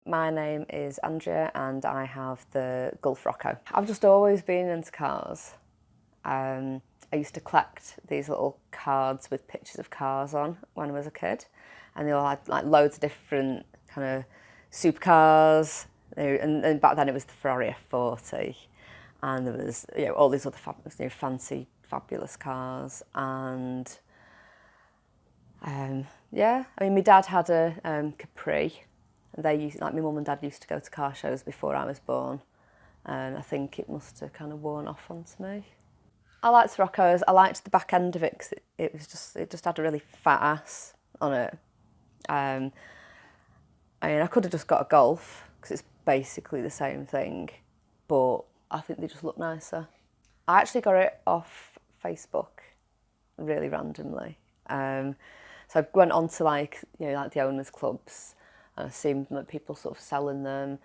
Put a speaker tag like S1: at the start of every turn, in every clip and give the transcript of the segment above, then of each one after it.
S1: My name is Andria and I have the Gulf Rocco. I've just always been into cars. I used to collect these little cards with pictures of cars on when I was a kid, and they all had like loads of different kind of supercars. And back then it was the Ferrari F40, and there was all these other fancy, fabulous cars. And yeah, I mean, my dad had a Capri. They used, like my mum and dad used to go to car shows before I was born, and I think it must have kind of worn off onto me. I liked Scirocco's. I liked the back end of it because it just had a really fat ass on it. I mean, I could have just got a Golf because it's basically the same thing, but I think they just look nicer. I actually got it off Facebook, really randomly. So I went on to like the owners' clubs, and I seen like people sort of selling them,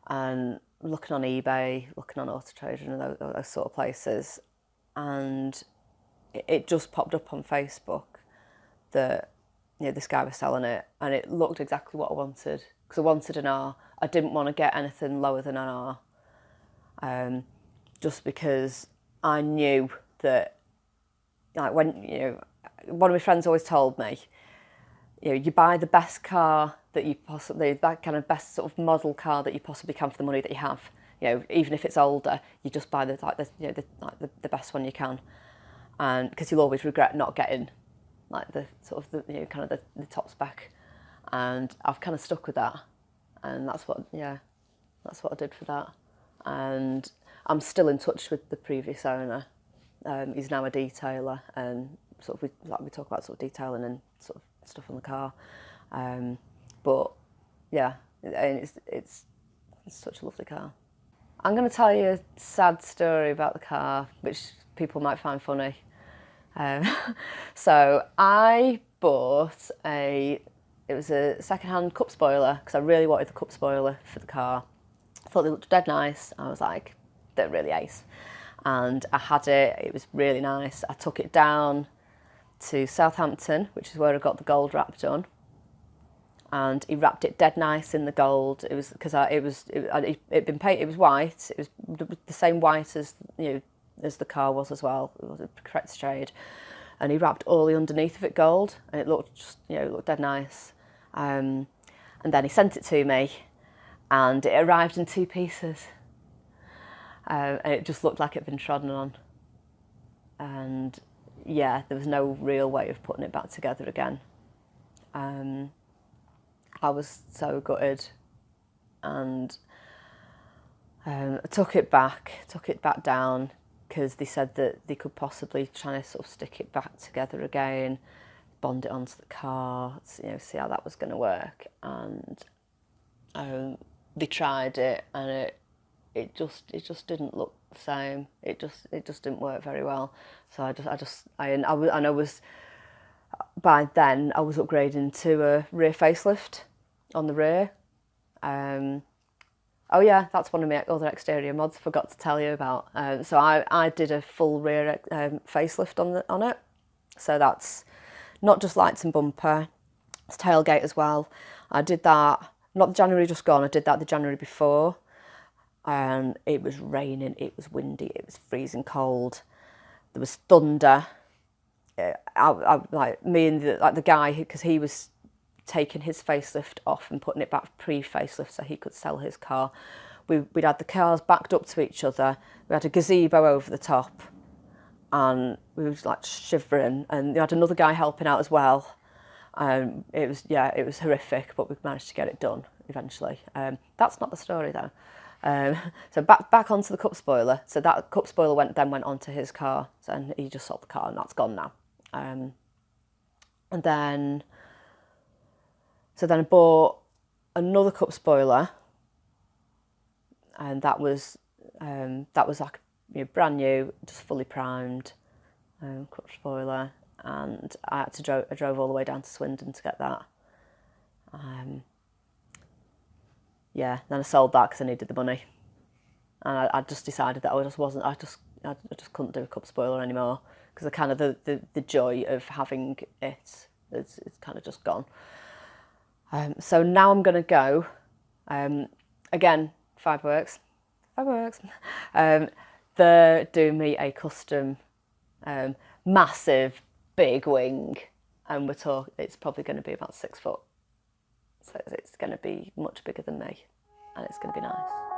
S1: and looking on eBay, looking on Auto Trader and those sort of places, and it just popped up on Facebook that this guy was selling it, and it looked exactly what I wanted, because I wanted an R. I didn't want to get anything lower than an R, just because I knew that, like, when one of my friends always told me, you buy the best car that you possibly, that kind of best sort of model car that you possibly can for the money that you have. Even if it's older, you just buy the best one you can, and because you'll always regret not getting like the sort of the top spec. And I've kind of stuck with that, and that's what I did for that. And I'm still in touch with the previous owner. He's now a detailer, and sort of we talk about sort of detailing and sort of stuff on the car. But yeah, it's such a lovely car. I'm going to tell you a sad story about the car, which people might find funny. So I bought it was a second-hand cup spoiler, because I really wanted the cup spoiler for the car. I thought they looked dead nice. I was like, they're really ace. And I had it was really nice. I took it down to Southampton, which is where I got the gold wrap done. And he wrapped it dead nice in the gold. It was because it'd been painted. It was white. It was the same white as as the car was as well. It was a correct shade. And he wrapped all the underneath of it gold, and it looked just it looked dead nice. And then he sent it to me, and it arrived in 2 pieces. And it just looked like it'd been trodden on. And yeah, there was no real way of putting it back together again. I was so gutted, and I took it back down, because they said that they could possibly try to sort of stick it back together again, bond it onto the car, see how that was going to work. And they tried it, and it just didn't look the same. It just didn't work very well. So I was by then I was upgrading to a rear facelift on the rear. Oh yeah, that's one of my other exterior mods I forgot to tell you about. So I did a full rear facelift on it. So that's not just lights and bumper, it's tailgate as well. I did that, not the January just gone, I did that the January before. And it was raining, it was windy, it was freezing cold. There was thunder. I like me and the guy, because he was taking his facelift off and putting it back pre-facelift so he could sell his car. We'd had the cars backed up to each other. We had a gazebo over the top, and we was like shivering. And we had another guy helping out as well. It was horrific, but we managed to get it done eventually. That's not the story though. So back onto the cup spoiler. So that cup spoiler went onto his car, and he just sold the car, and that's gone now. And then I bought another cup spoiler, and that was like brand new, just fully primed cup spoiler, and I drove all the way down to Swindon to get that. Yeah, then I sold that because I needed the money, and I just decided that I just couldn't do a cup spoiler anymore, because the kind of the joy of having it's kind of just gone. So now I'm going to go Again, Fireworks. They're doing me a custom massive big wing, and it's probably going to be about 6 foot. So it's going to be much bigger than me, and it's going to be nice.